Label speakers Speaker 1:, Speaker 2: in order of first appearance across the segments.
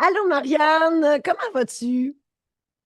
Speaker 1: Allô Marianne, comment vas-tu?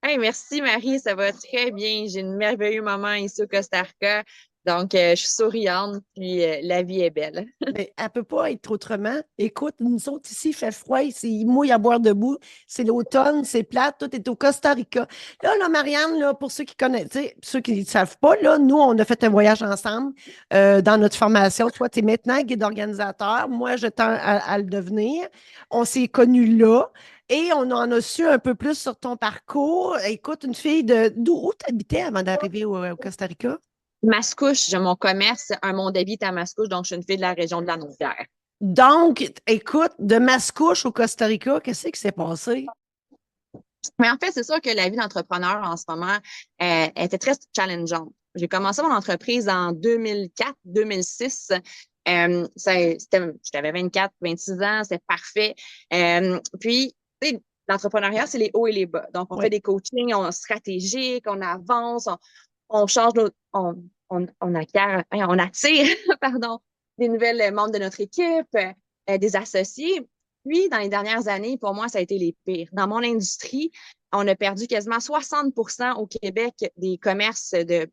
Speaker 2: Hey, merci Marie, ça va très bien. J'ai une merveilleux moment ici au Costa Rica. Donc, je suis souriante, puis la vie est belle.
Speaker 1: Ben, elle peut pas être autrement. Écoute, nous autres ici, il fait froid, il mouille à boire debout. C'est l'automne, c'est plate, tout est au Costa Rica. Là, Marianne, là, pour ceux qui connaissent, tu sais, ceux qui ne savent pas, là, nous, on a fait un voyage ensemble dans notre formation. Toi, tu es maintenant guide organisateur. Moi, je tends à le devenir. On s'est connus là. Et on en a su un peu plus sur ton parcours. Écoute, une fille où tu habitais avant d'arriver au Costa Rica?
Speaker 2: Mascouche, j'ai mon commerce, un monde vie à Mascouche, donc je suis une fille de la région de la Naudière.
Speaker 1: Donc, écoute, de Mascouche au Costa Rica, qu'est-ce qui s'est passé?
Speaker 2: Mais en fait, c'est sûr que la vie d'entrepreneur en ce moment était très challengeante. J'ai commencé mon entreprise en 2004-2006. J'avais 24-26 ans, c'est parfait. Puis, tu sais, l'entrepreneuriat, c'est les hauts et les bas. Donc, on fait
Speaker 1: Oui.
Speaker 2: des coachings, on est stratégique, on avance, on change on acquiert, on attire, pardon, des nouvelles membres de notre équipe, des associés. Puis, dans les dernières années, pour moi, ça a été les pires. Dans mon industrie, on a perdu quasiment 60 au Québec des commerces de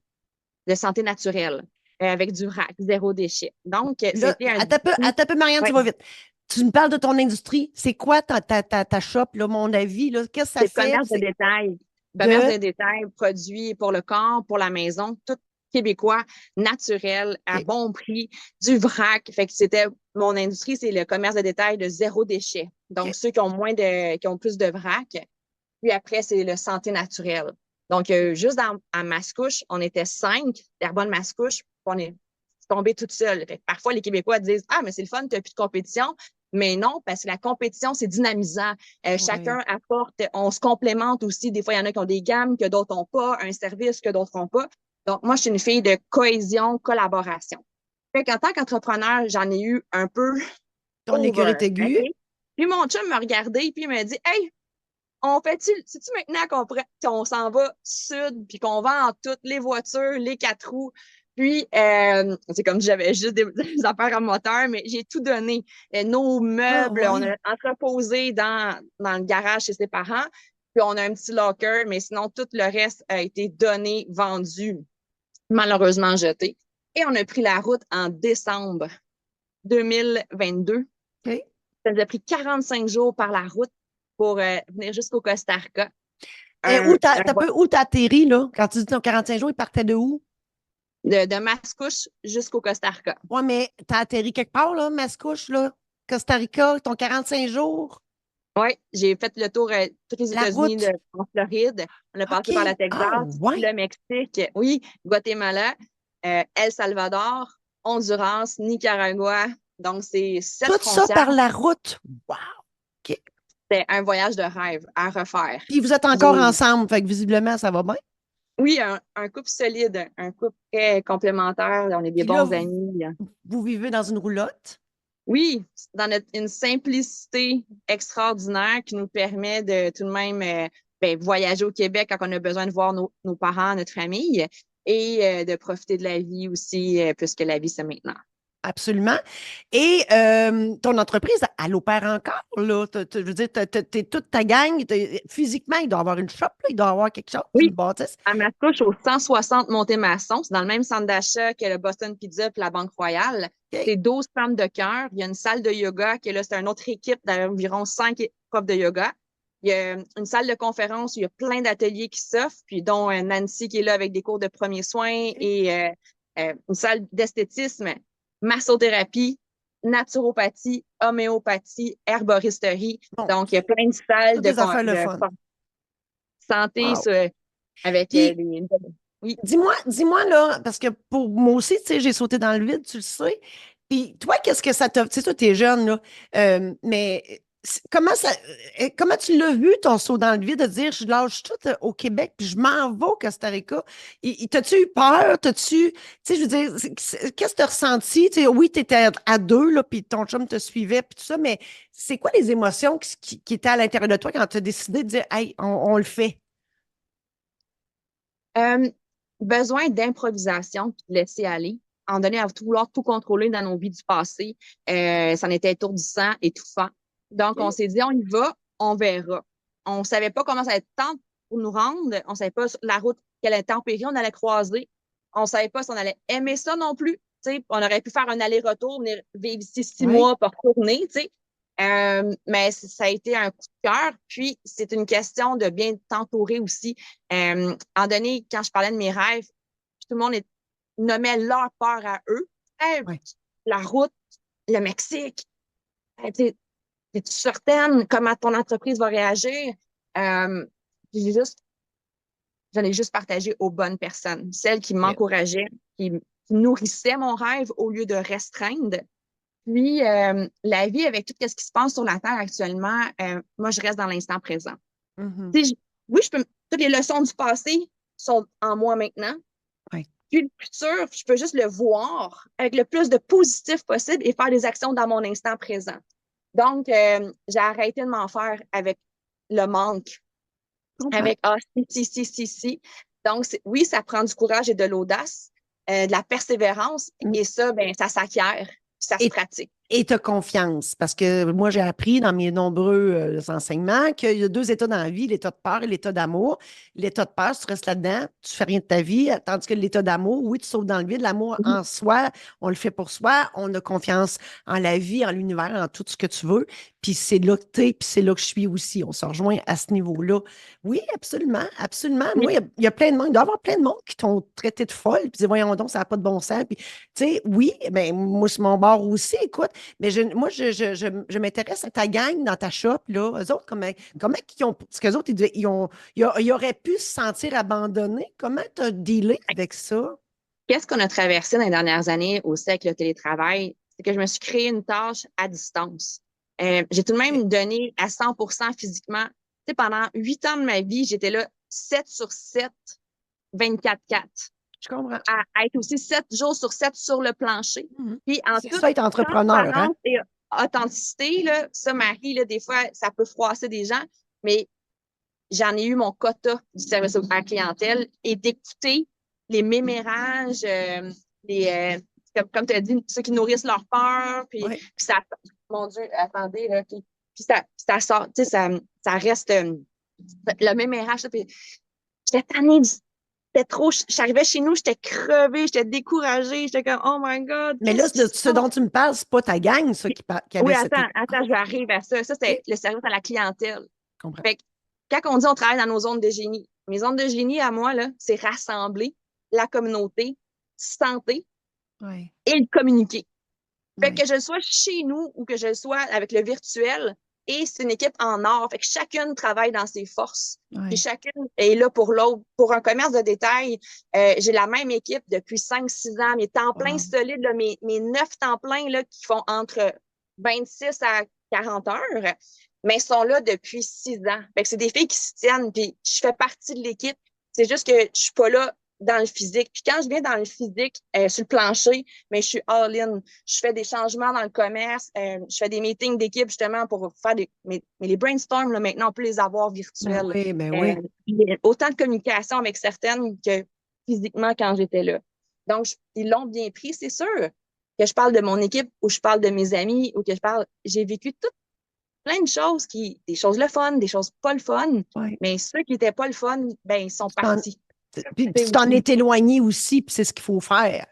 Speaker 2: santé naturelle avec du vrac, zéro déchet. Donc,
Speaker 1: Là,
Speaker 2: c'était un défi.
Speaker 1: à peu, Marianne, tu
Speaker 2: Ouais,
Speaker 1: vas vite. Tu me parles de ton industrie. C'est quoi ta shop, là, mon avis, là? Qu'est-ce que ça
Speaker 2: c'est le
Speaker 1: fait?
Speaker 2: commerce de
Speaker 1: C'est
Speaker 2: détail. Commerce
Speaker 1: de.
Speaker 2: de détail, produits pour le corps, pour la maison, tout québécois, naturel, à
Speaker 1: OK.
Speaker 2: bon prix, du vrac. Fait que c'était mon industrie, c'est le commerce de détail de zéro déchet. Donc,
Speaker 1: OK.
Speaker 2: ceux qui ont plus de vrac. Puis après, c'est le santé naturelle. Donc, juste à Mascouche, on était 5, Terrebonne Mascouche, puis on est tombé toute seule. Fait que parfois, les Québécois disent ah, mais c'est le fun, tu n'as plus de compétition. Mais non, parce que la compétition, c'est dynamisant.
Speaker 1: Oui.
Speaker 2: Chacun apporte, on se complémente aussi. Des fois, il y en a qui ont des gammes que d'autres n'ont pas, un service que d'autres n'ont pas. Donc, moi, je suis une fille de cohésion, collaboration. Fait qu'en tant qu'entrepreneur, j'en ai eu un peu
Speaker 1: Ton écurie
Speaker 2: over.
Speaker 1: est aiguë.
Speaker 2: OK? Puis mon chum me regardait, puis il me dit hey, on fait-tu, c'est-tu maintenant qu'on s'en va sud, puis qu'on vend toutes les voitures, les 4 roues, puis c'est comme si j'avais juste des affaires à moteur, mais j'ai tout donné. Nos
Speaker 1: Ah,
Speaker 2: meubles, on
Speaker 1: ouais.
Speaker 2: a entreposé dans le garage chez ses parents, puis on a un petit locker, mais sinon tout le reste a été donné, vendu, malheureusement jeté. Et on a pris la route en décembre 2022.
Speaker 1: OK.
Speaker 2: Ça nous a pris 45 jours par la route pour venir jusqu'au Costa Rica.
Speaker 1: Et
Speaker 2: Un,
Speaker 1: t'as peu, où t'as atterri, là? Quand tu dis ton 45 jours, il partait de où?
Speaker 2: de Mascouche jusqu'au Costa Rica.
Speaker 1: Ouais, mais t'as atterri quelque part, là, Mascouche, là? Costa Rica, ton 45 jours,
Speaker 2: Oui, j'ai fait le tour tous les
Speaker 1: la
Speaker 2: États-Unis
Speaker 1: route.
Speaker 2: en Floride. On a passé par
Speaker 1: OK.
Speaker 2: la
Speaker 1: Ah,
Speaker 2: Texas,
Speaker 1: ouais.
Speaker 2: le Mexique, oui, Guatemala, El Salvador, Honduras, Nicaragua. Donc, c'est
Speaker 1: Tout
Speaker 2: sept
Speaker 1: ça
Speaker 2: frontières.
Speaker 1: par la route. Wow. OK.
Speaker 2: C'est un voyage de rêve à refaire.
Speaker 1: Puis vous êtes encore
Speaker 2: J'ai,
Speaker 1: ensemble, fait que visiblement, ça va bien.
Speaker 2: oui, un couple solide, un couple très complémentaire. On est des
Speaker 1: Puis là,
Speaker 2: bons amis.
Speaker 1: vous vivez dans une roulotte.
Speaker 2: Oui, une simplicité extraordinaire qui nous permet de tout de même ben, voyager au Québec quand on a besoin de voir nos parents, notre famille et de profiter de la vie aussi, puisque la vie, c'est maintenant.
Speaker 1: Absolument. Et ton entreprise, elle opère encore, là. Je veux dire, toute ta gang, physiquement, il doit y avoir une shop, là, il doit y avoir quelque chose, une
Speaker 2: Oui,
Speaker 1: bâtisse.
Speaker 2: à Mascouche, au 160 Monté-Masson, c'est dans le même centre d'achat que le Boston Pizza et la Banque Royale.
Speaker 1: OK.
Speaker 2: C'est 12 femmes de cœur. Il y a une salle de yoga qui est là, c'est une autre équipe d'environ 5 profs de yoga. Il y a une salle de conférence où il y a plein d'ateliers qui s'offrent, puis dont Nancy qui est là avec des cours de premiers soins
Speaker 1: OK.
Speaker 2: et une salle d'esthétisme, massothérapie, naturopathie, homéopathie, herboristerie.
Speaker 1: Bon,
Speaker 2: Donc, il y a plein de salles
Speaker 1: toutes des affaires le fun.
Speaker 2: santé
Speaker 1: Wow.
Speaker 2: avec
Speaker 1: Puis,
Speaker 2: les... Oui.
Speaker 1: dis-moi, là, parce que pour moi aussi, tu sais, j'ai sauté dans le vide, tu le sais. Puis, toi, qu'est-ce que ça t'a. Tu sais, toi, t'es jeune, là. Mais comment tu l'as vu, ton saut dans le vide, de dire, je lâche tout au Québec, puis je m'en vais au Costa Rica? T'as-tu eu peur? Tu sais, je veux dire, qu'est-ce que tu as ressenti? Tu sais, oui, tu étais à deux, là, puis ton chum te suivait, puis tout ça, mais c'est quoi les émotions qui étaient à l'intérieur de toi quand tu as décidé de dire, hey, on le fait?
Speaker 2: Euh, besoin d'improvisation, puis de laisser aller. En donné à vouloir tout contrôler dans nos vies du passé, ça en était étourdissant, étouffant. Donc, on
Speaker 1: OK?
Speaker 2: s'est dit, on y va, on verra. On ne savait pas comment ça allait être temps pour nous rendre. On ne savait pas la route, quelle intempérie on allait croiser. On ne savait pas si on allait aimer ça non plus. T'sais, on aurait pu faire un aller-retour, venir vivre ici 6 mois, pour retourner. Mais ça a été un coup de cœur. Puis, c'est une question de bien t'entourer aussi. En donné, quand je parlais de mes rêves, tout le monde nommait leur peur à eux. Hey,
Speaker 1: Oui.
Speaker 2: la route, le Mexique, hey, es-tu certaine comment ton entreprise va réagir? Euh, j'ai juste, J'en ai juste partagé aux bonnes personnes, celles qui m'encourageaient, qui nourrissaient mon rêve au lieu de restreindre. Puis, la vie, avec tout ce qui se passe sur la Terre actuellement, moi, je reste dans l'instant présent.
Speaker 1: Mhm.
Speaker 2: Oui, toutes les leçons du passé sont en moi maintenant.
Speaker 1: Oui.
Speaker 2: Puis le futur, je peux juste le voir avec le plus de positif possible et faire des actions dans mon instant présent. Donc, j'ai arrêté de m'en faire avec le manque, avec « ah, si ». Donc, oui, ça prend du courage et de l'audace, de la persévérance, et ça, ben, ça s'acquiert, puis ça se pratique.
Speaker 1: Et tu as confiance, parce que moi, j'ai appris dans mes nombreux enseignements qu'il y a deux états dans la vie, l'état de peur et l'état d'amour. L'état de peur, si tu restes là-dedans, tu fais rien de ta vie, tandis que l'état d'amour, oui, tu sautes dans le vide. L'amour en soi, on le fait pour soi, on a confiance en la vie, en l'univers, en tout ce que tu veux. Puis c'est là que tu es, puis c'est là que je suis aussi. On se rejoint à ce niveau-là. Oui, absolument, absolument. Moi, il y a plein de monde, il doit y avoir plein de monde qui t'ont traité de folle, puis voyons donc, ça n'a pas de bon sens. Puis, tu sais, oui, ben, moi, c'est mon bord aussi, écoute. Mais moi, je m'intéresse à ta gang dans ta shop, là. Eux autres, comment ils ont. Parce qu'eux autres, ils auraient pu se sentir abandonnés. Comment tu as dealé avec ça?
Speaker 2: Qu'est-ce qu'on a traversé dans les dernières années aussi avec le télétravail? C'est que je me suis créé une tâche à distance. J'ai tout de même donné à 100% physiquement. Tu sais, pendant 8 ans de ma vie, j'étais là 7 sur 7, 24/4.
Speaker 1: Je comprends.
Speaker 2: À être aussi 7 jours sur 7 sur le plancher. Puis en
Speaker 1: C'est
Speaker 2: toute
Speaker 1: ça, être entrepreneur, hein?
Speaker 2: transparence et authenticité, là, ça, Marie, là, des fois, ça peut froisser des gens, mais j'en ai eu mon quota du service à la clientèle et d'écouter les mémérages, comme tu as dit, ceux qui nourrissent leur peur, puis ça, mon Dieu, attendez, là, puis ça sort, tu sais, ça reste le mémérage, puis j'étais tannée c'était trop. J'arrivais chez nous, j'étais crevée, j'étais découragée, j'étais comme, oh my God.
Speaker 1: Mais là, ce dont tu me parles, c'est pas ta gang, ça, qui avait
Speaker 2: Oui,
Speaker 1: cette.
Speaker 2: attends, je vais arriver à ça. Ça, c'est le service à la clientèle.
Speaker 1: Je comprends.
Speaker 2: Fait que, quand on dit on travaille dans nos zones de génie, mes zones de génie à moi, là, c'est rassembler la communauté, santé et le communiquer. Fait que je sois chez nous ou que je sois avec le virtuel, et c'est une équipe en or. Fait que chacune travaille dans ses forces. Puis chacune est là pour l'autre. Pour un commerce de détail, j'ai la même équipe depuis 5-6 ans. Mes temps pleins solides, là, mes 9 temps pleins là, qui font entre 26 à 40 heures, mais sont là depuis 6 ans. Fait que c'est des filles qui se tiennent, puis je fais partie de l'équipe. C'est juste que je suis pas là dans le physique. Puis quand je viens dans le physique, sur le plancher, mais je suis all-in. Je fais des changements dans le commerce. Je fais des meetings d'équipe justement pour faire mais les brainstorms, là, maintenant, on peut les avoir virtuels. Autant de communication avec certaines que physiquement quand j'étais là. Donc, ils l'ont bien pris, c'est sûr. Que je parle de mon équipe ou je parle de mes amis ou que j'ai vécu plein de choses des choses le fun, des choses pas le fun. Mais ceux qui n'étaient pas le fun, ben, ils sont partis.
Speaker 1: Puis tu t'en es éloigné aussi, puis c'est ce qu'il faut faire.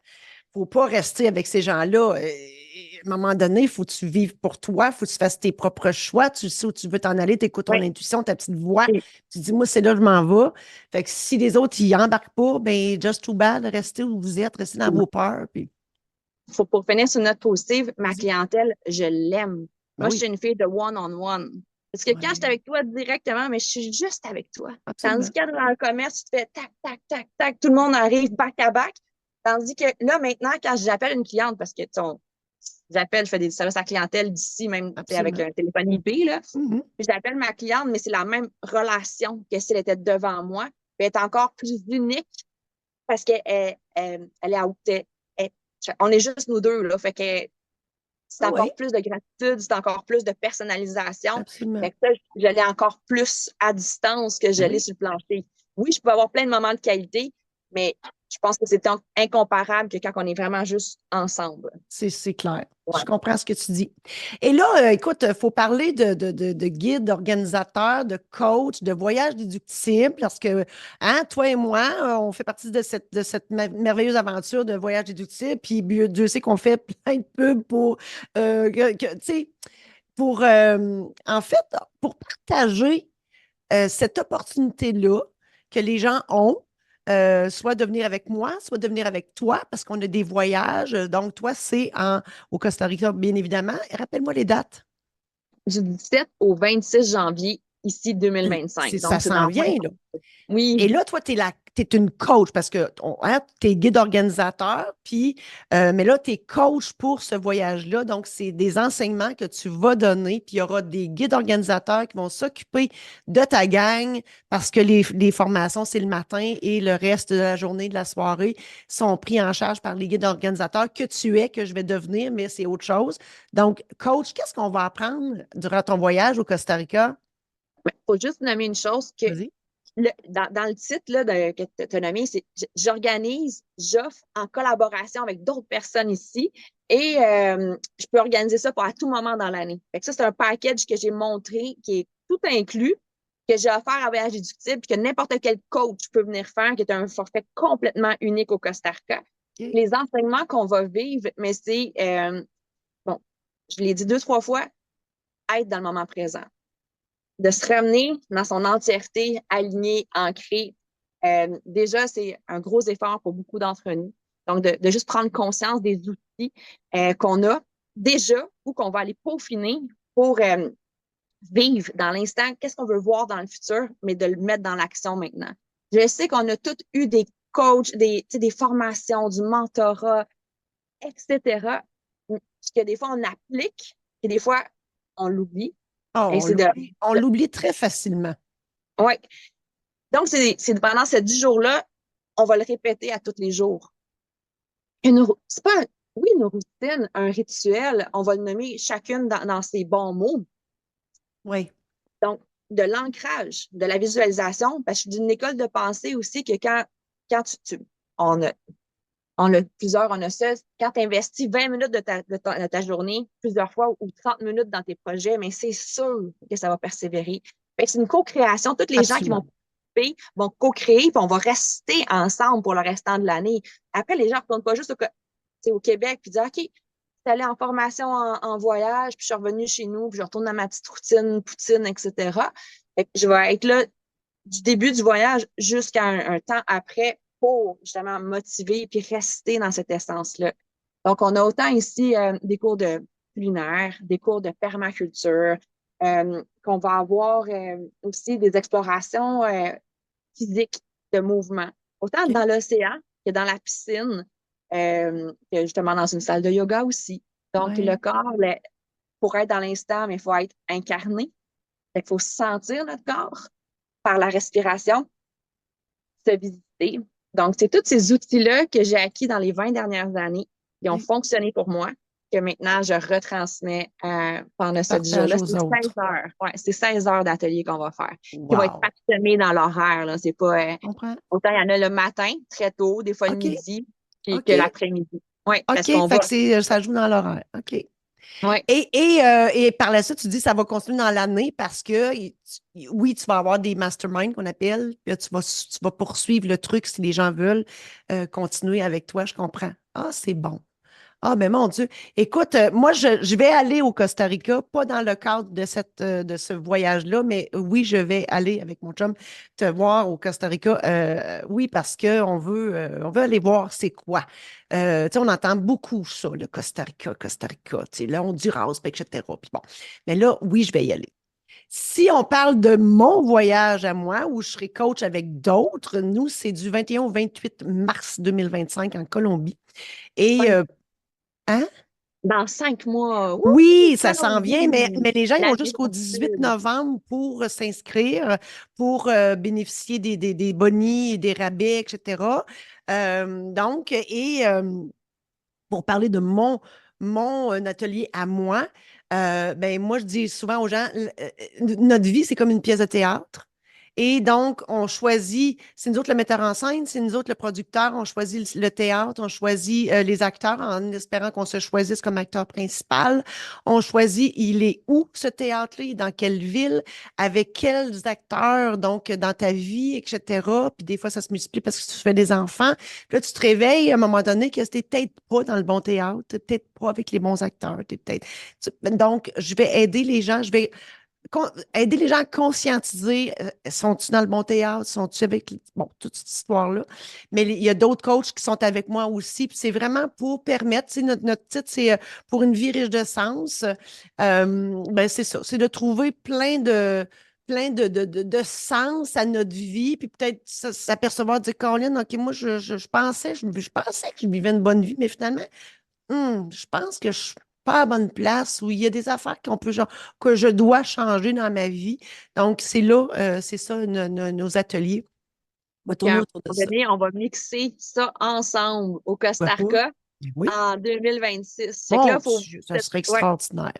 Speaker 1: Il ne faut pas rester avec ces gens-là. À un moment donné, il faut que tu vives pour toi, il faut que tu fasses tes propres choix. Tu sais où tu veux t'en aller, tu écoutes ton intuition, ta petite voix. Tu dis, moi, c'est là que je m'en vais. Fait que si les autres, ils embarquent pas, ben just too bad, restez où vous êtes, restez dans vos peurs. Puis...
Speaker 2: Pour finir sur une note positive, ma clientèle, je l'aime. Moi, je suis une fille de one-on-one. Parce que quand je suis avec toi directement, mais je suis juste avec toi.
Speaker 1: Absolument.
Speaker 2: Tandis que dans le commerce, tu te fais tac, tac, tac, tac, tout le monde arrive back à back. Tandis que là, maintenant, quand j'appelle une cliente, parce que j'appelle, je fais des services à clientèle d'ici, même avec un téléphone IP, là. Puis j'appelle ma cliente, mais c'est la même relation que si elle était devant moi. Puis elle est encore plus unique parce qu'elle est à on est juste nous deux, là. Fait que c'est encore plus de gratitude, c'est encore plus de personnalisation. Fait que ça, je l'ai encore plus à distance que je l'ai sur le plancher. Oui, je peux avoir plein de moments de qualité, mais je pense que c'est incomparable que quand on est vraiment juste ensemble.
Speaker 1: C'est clair.
Speaker 2: Ouais.
Speaker 1: Je comprends ce que tu dis. Et là, écoute, il faut parler de guide, d'organisateur, de coach, de voyage déductible, parce que, hein, toi et moi, on fait partie de cette merveilleuse aventure de voyage déductible, puis Dieu sait qu'on fait plein de pubs pour, tu sais, en fait, pour partager cette opportunité-là que les gens ont, soit de venir avec moi, soit de venir avec toi, parce qu'on a des voyages. Donc, toi, au Costa Rica, bien évidemment. Rappelle-moi les dates.
Speaker 2: Du 17 au 26 janvier, ici 2025.
Speaker 1: Ça
Speaker 2: Donc, c'est
Speaker 1: s'en
Speaker 2: dans moins
Speaker 1: vient,
Speaker 2: de
Speaker 1: là.
Speaker 2: 5 jours. Oui,
Speaker 1: Et là, toi, tu es une coach parce que hein, tu es guide organisateur, mais là, tu es coach pour ce voyage-là. Donc, c'est des enseignements que tu vas donner, puis il y aura des guides organisateurs qui vont s'occuper de ta gang parce que les formations, c'est le matin et le reste de la journée, de la soirée, sont pris en charge par les guides organisateurs que tu es, que je vais devenir, mais c'est autre chose. Donc, coach, qu'est-ce qu'on va apprendre durant ton voyage au Costa Rica?
Speaker 2: il faut juste nommer une chose que
Speaker 1: Vas-y.
Speaker 2: dans le titre là, que tu as nommé, c'est j'organise, j'offre en collaboration avec d'autres personnes ici et je peux organiser ça pour à tout moment dans l'année. Ça, c'est un package que j'ai montré qui est tout inclus, que j'ai offert à Voyage Déductible, puis que n'importe quel coach peut venir faire, qui est un forfait complètement unique au Costa Rica.
Speaker 1: OK.
Speaker 2: Les enseignements qu'on va vivre, mais c'est, bon, je l'ai dit deux, trois fois, être dans le moment présent de se ramener dans son entièreté, aligné, ancré. Déjà, c'est un gros effort pour beaucoup d'entre nous. Donc, de juste prendre conscience des outils qu'on a déjà ou qu'on va aller peaufiner pour vivre dans l'instant. Qu'est-ce qu'on veut voir dans le futur, mais de le mettre dans l'action maintenant. Je sais qu'on a tous eu des coachs, des formations, du mentorat, etc. Ce que des fois, on applique et des fois, on l'oublie.
Speaker 1: Oh,
Speaker 2: Et
Speaker 1: on
Speaker 2: c'est
Speaker 1: l'oublie, on l'oublie très facilement.
Speaker 2: ouais. Donc, c'est pendant ces 10 jours-là, on va le répéter à tous les jours. C'est pas, oui, une routine, un rituel, on va le nommer chacune dans ses bons mots.
Speaker 1: Oui.
Speaker 2: Donc, de l'ancrage, de la visualisation, parce que je suis d'une école de pensée aussi que quand on a, plusieurs, on a ça, quand tu investis 20 minutes de ta journée, plusieurs fois, ou 30 minutes dans tes projets, mais c'est sûr que ça va persévérer. C'est une co-création. Tous les gens qui vont
Speaker 1: Absolument.
Speaker 2: participer vont co-créer, puis on va rester ensemble pour le restant de l'année. Après, les gens ne retournent pas juste au Québec, puis disent, OK, je suis allée en formation en voyage, puis je suis revenue chez nous, puis je retourne dans ma petite routine, poutine, etc. Je vais être là du début du voyage jusqu'à un temps après pour justement motiver puis rester dans cette essence-là. Donc, on a autant ici des cours de culinaire, des cours de permaculture, qu'on va avoir aussi des explorations physiques de mouvement, autant
Speaker 1: OK.
Speaker 2: dans l'océan que dans la piscine, que justement dans une salle de yoga aussi. Donc, le
Speaker 1: Ouais.
Speaker 2: corps, pour être dans l'instant, mais il faut être incarné. Il faut sentir notre corps par la respiration, se visiter. Donc, c'est tous ces outils-là que j'ai acquis dans les 20 dernières années qui ont
Speaker 1: OK.
Speaker 2: fonctionné pour moi, que maintenant je retransmets pendant ce 10
Speaker 1: Partage
Speaker 2: jours-là.
Speaker 1: aux
Speaker 2: C'est 16
Speaker 1: autres.
Speaker 2: heures. Ouais, c'est 16 heures d'atelier qu'on va faire, qui va être
Speaker 1: Wow.
Speaker 2: parsemé dans l'horaire. Là. C'est pas,
Speaker 1: Je comprends.
Speaker 2: autant il y en a le matin, très tôt, des fois le
Speaker 1: OK.
Speaker 2: midi, puis que
Speaker 1: OK.
Speaker 2: l'après-midi. Oui,
Speaker 1: OK.
Speaker 2: parce qu'on
Speaker 1: Fait
Speaker 2: va.
Speaker 1: que ça joue dans l'horaire. OK.
Speaker 2: Ouais.
Speaker 1: Et par la suite, tu dis que ça va continuer dans l'année parce que, oui, tu vas avoir des masterminds qu'on appelle, puis là, tu vas poursuivre le truc si les gens veulent continuer avec toi, je comprends. Ah, c'est bon. Ah, mais mon Dieu. Écoute, moi, je vais aller au Costa Rica, pas dans le cadre de ce voyage-là, mais oui, je vais aller avec mon chum te voir au Costa Rica. Oui, parce qu'on veut aller voir c'est quoi. Tu sais, on entend beaucoup ça, le Costa Rica, tu sais, là, on dit rase, etc. Puis bon. Mais là, oui, je vais y aller. Si on parle de mon voyage à moi, où je serai coach avec d'autres, nous, c'est du 21 au 28 mars 2025 en Colombie. Et, hein?
Speaker 2: Dans 5 mois,
Speaker 1: Oui, ça s'en vient,
Speaker 2: Colombie,
Speaker 1: mais les gens ils
Speaker 2: la
Speaker 1: ont
Speaker 2: vie
Speaker 1: jusqu'au 18
Speaker 2: possible.
Speaker 1: novembre pour s'inscrire, pour bénéficier des bonnies, des rabais, etc. Donc, pour parler de mon atelier à moi, ben moi, je dis souvent aux gens, notre vie, c'est comme une pièce de théâtre. Et donc, on choisit, c'est nous autres le metteur en scène, c'est nous autres le producteur, on choisit le théâtre, on choisit les acteurs en espérant qu'on se choisisse comme acteur principal. On choisit, il est où ce théâtre-là, il est dans quelle ville, avec quels acteurs, donc dans ta vie, etc. Puis des fois, ça se multiplie parce que tu fais des enfants. Puis là, tu te réveilles à un moment donné que t'es peut-être pas dans le bon théâtre, t'es peut-être pas avec les bons acteurs, t'es peut-être... Donc, je vais aider les gens, je vais aider les gens à conscientiser, sont-ils dans le bon théâtre, sont-ils avec, bon, toute cette histoire-là. Mais il y a d'autres coachs qui sont avec moi aussi, puis c'est vraiment pour permettre, tu sais, notre titre, c'est pour une vie riche de sens. Ben, c'est ça, c'est de trouver plein de sens à notre vie, puis peut-être s'apercevoir, dire, Colin, OK, moi, je pensais que je vivais une bonne vie, mais finalement, je pense que je suis pas à la bonne place où il y a des affaires que je dois changer dans ma vie. Donc, c'est là, c'est ça, nos ateliers. On va
Speaker 2: Puis
Speaker 1: tourner
Speaker 2: à un
Speaker 1: autour de
Speaker 2: moment
Speaker 1: ça.
Speaker 2: donné, on va mixer ça ensemble au
Speaker 1: Ouais,
Speaker 2: Costa
Speaker 1: ouais.
Speaker 2: Rica
Speaker 1: Oui.
Speaker 2: en 2026. Fait que
Speaker 1: Mon
Speaker 2: là,
Speaker 1: Dieu, ça serait
Speaker 2: ouais,
Speaker 1: extraordinaire.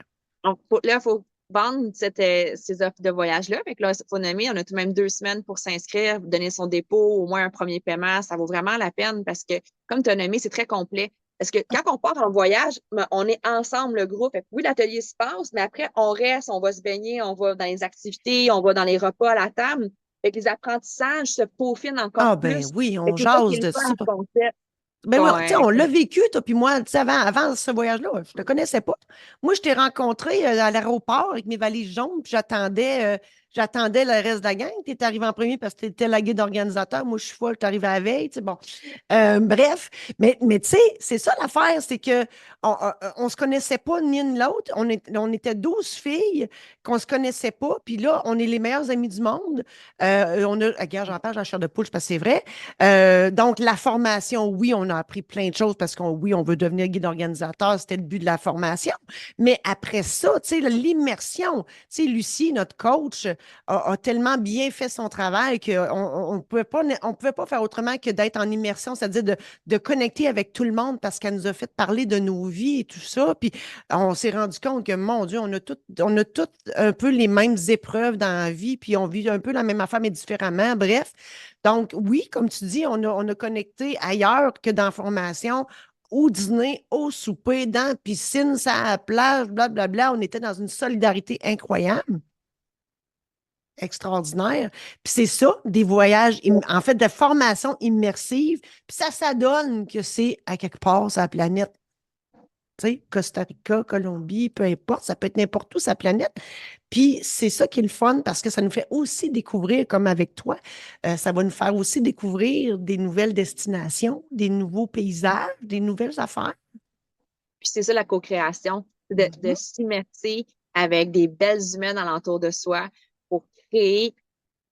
Speaker 2: il faut vendre ces offres de voyage-là. Fait que là, il faut nommer, on a tout de même 2 semaines pour s'inscrire, donner son dépôt, au moins un premier paiement. Ça vaut vraiment la peine parce que, comme tu as nommé, c'est très complet. Parce que quand on part en voyage, ben, on est ensemble, le groupe. Fait que oui, l'atelier se passe, mais après, on reste, on va se baigner, on va dans les activités, on va dans les repas à la table. Fait que les apprentissages se peaufinent encore
Speaker 1: Ah ben
Speaker 2: plus.
Speaker 1: oui,
Speaker 2: Fait
Speaker 1: on
Speaker 2: que c'est ça qui
Speaker 1: jase
Speaker 2: est le
Speaker 1: de
Speaker 2: fun
Speaker 1: ça.
Speaker 2: du concept.
Speaker 1: Ben oui,
Speaker 2: Qu'on,
Speaker 1: tu sais, on l'a vécu, toi puis moi, tu sais, avant ce voyage-là, je ne te connaissais pas. Moi, je t'ai rencontré à l'aéroport avec mes valises jaunes, puis j'attendais le reste de la gang. Tu es arrivé en premier parce que tu étais la guide organisateur. Moi, je suis folle, tu arrivé à la veille, tu sais, bon. Bref, mais tu sais, c'est ça l'affaire, c'est que on se connaissait pas ni une ni l'autre. On était 12 filles qu'on se connaissait pas, puis là, on est les meilleures amies du monde. Regarde, j'en parle, j'en chair de poule parce que c'est vrai. Donc, la formation, oui, on a appris plein de choses parce oui, on veut devenir guide organisateur, c'était le but de la formation. Mais après ça, tu sais, l'immersion, tu sais, Lucie, notre coach, a tellement bien fait son travail qu'on on pouvait pas faire autrement que d'être en immersion, c'est-à-dire de connecter avec tout le monde parce qu'elle nous a fait parler de nos vies et tout ça. Puis on s'est rendu compte que, mon Dieu, on a toutes un peu les mêmes épreuves dans la vie, puis on vit un peu la même affaire, mais différemment. Bref. Donc, oui, comme tu dis, on a connecté ailleurs que dans la formation, au dîner, au souper, dans la piscine, ça la plage, blablabla. On était dans une solidarité incroyable, extraordinaire. Puis c'est ça, des voyages, en fait, de formation immersive. Puis ça donne que c'est à quelque part sur la planète. Tu sais, Costa Rica, Colombie, peu importe, ça peut être n'importe où, sa planète. Puis c'est ça qui est le fun parce que ça nous fait aussi découvrir, comme avec toi, ça va nous faire aussi découvrir des nouvelles destinations, des nouveaux paysages, des nouvelles affaires.
Speaker 2: Puis c'est ça la co-création, de
Speaker 1: Mhm.
Speaker 2: s'immerser avec des belles humaines alentour de soi pour créer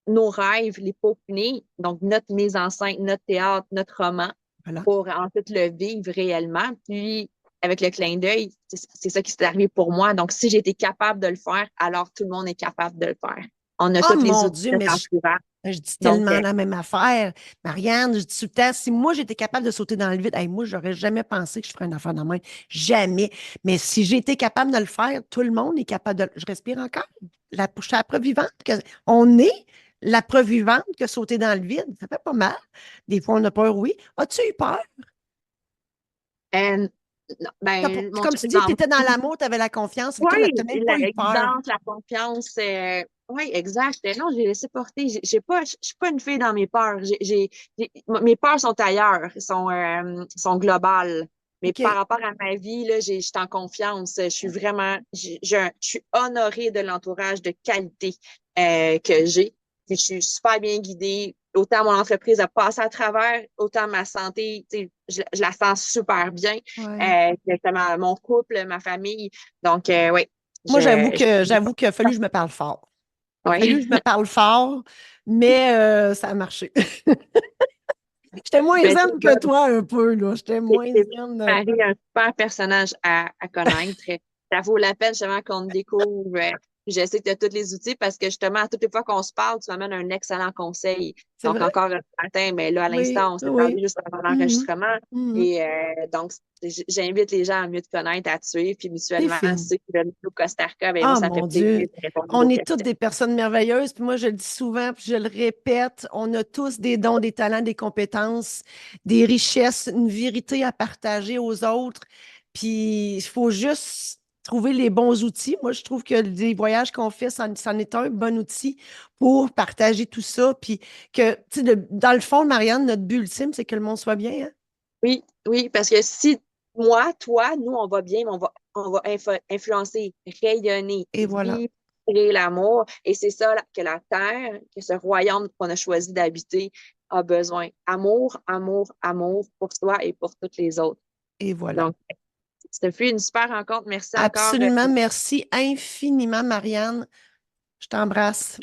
Speaker 2: nos rêves, les peaufiner, donc notre mise en scène, notre théâtre, notre roman,
Speaker 1: Voilà.
Speaker 2: pour ensuite le vivre réellement. Puis avec le clin d'œil, c'est ça qui s'est arrivé pour moi. Donc si j'ai été capable de le faire, alors tout le monde est capable de le faire. On a
Speaker 1: Oh
Speaker 2: tous les
Speaker 1: mon
Speaker 2: outils
Speaker 1: Dieu,
Speaker 2: de
Speaker 1: mais
Speaker 2: l'entourage.
Speaker 1: je dis
Speaker 2: Donc,
Speaker 1: tellement la même affaire. Marianne, je dis tout le temps, si moi j'étais capable de sauter dans le vide, hey, moi, j'aurais jamais pensé que je ferais une affaire de même. Jamais. Mais si j'ai été capable de le faire, tout le monde est capable de le. Je respire encore. Je suis la preuve vivante que on est la preuve vivante que sauter dans le vide, ça fait pas mal. Des fois, on a peur, oui. As-tu eu peur?
Speaker 2: non, ben, mon
Speaker 1: Comme tu dis, tu
Speaker 2: exemple,
Speaker 1: étais dans l'amour, tu avais la confiance, fait que tu
Speaker 2: oui,
Speaker 1: n'as même pas
Speaker 2: la
Speaker 1: eu peur.
Speaker 2: guidance, la confiance. Oui, exact. Non, j'ai laissé porter. J'ai pas, je suis pas une fille dans mes peurs. Mes peurs sont ailleurs, sont globales. Mais par
Speaker 1: OK.
Speaker 2: rapport à ma vie, là, je suis en confiance. Je suis vraiment, je suis honorée de l'entourage de qualité que j'ai. Puis je suis super bien guidée. Autant mon entreprise a passé à travers, autant ma santé, tu sais, je la sens super bien.
Speaker 1: Ouais.
Speaker 2: Justement, mon couple, ma famille. Donc, oui,
Speaker 1: Moi,
Speaker 2: je,
Speaker 1: j'avoue qu'il a fallu que je me parle fort. Il a fallu que
Speaker 2: oui.
Speaker 1: je me parle fort, mais ça a marché. J'étais moins
Speaker 2: Mais
Speaker 1: zen que toi un peu, là. J'étais moins
Speaker 2: c'est
Speaker 1: zen.
Speaker 2: Marie, un super personnage à connaître. Ça vaut la peine justement qu'on découvre. Je sais que tu as tous les outils parce que justement, à toutes les fois qu'on se parle, tu m'amènes un excellent conseil.
Speaker 1: C'est
Speaker 2: Donc,
Speaker 1: vrai?
Speaker 2: encore un matin, mais là, à
Speaker 1: Oui,
Speaker 2: l'instant, on s'est
Speaker 1: oui.
Speaker 2: parlé juste avant
Speaker 1: Mhm,
Speaker 2: l'enregistrement.
Speaker 1: mhm.
Speaker 2: Et donc, j'invite les gens à mieux te connaître, à te suivre, puis
Speaker 1: T'es
Speaker 2: mutuellement,
Speaker 1: fine.
Speaker 2: ceux qui veulent nous au Costa Rica, bien, moi,
Speaker 1: Ah,
Speaker 2: ça me fait
Speaker 1: mon
Speaker 2: plaisir
Speaker 1: Dieu.
Speaker 2: de répondre à
Speaker 1: On
Speaker 2: vos
Speaker 1: est toutes
Speaker 2: questions.
Speaker 1: des personnes merveilleuses. Puis moi, je le dis souvent, puis je le répète, on a tous des dons, des talents, des compétences, des richesses, une vérité à partager aux autres. Puis il faut juste trouver les bons outils. Moi, je trouve que les voyages qu'on fait, c'en est un bon outil pour partager tout ça. Puis que, tu sais, dans le fond, Marianne, notre but ultime, c'est que le monde soit bien, hein?
Speaker 2: Oui, oui, parce que si moi, toi, nous, on va bien, mais on va influencer, rayonner,
Speaker 1: Et voilà.
Speaker 2: vibrer l'amour. Et c'est ça que la terre, que ce royaume qu'on a choisi d'habiter a besoin. Amour, amour, amour pour soi et pour toutes les autres.
Speaker 1: Et voilà.
Speaker 2: Donc, ça fut une super rencontre. Merci encore.
Speaker 1: Absolument. Merci infiniment, Marianne. Je t'embrasse.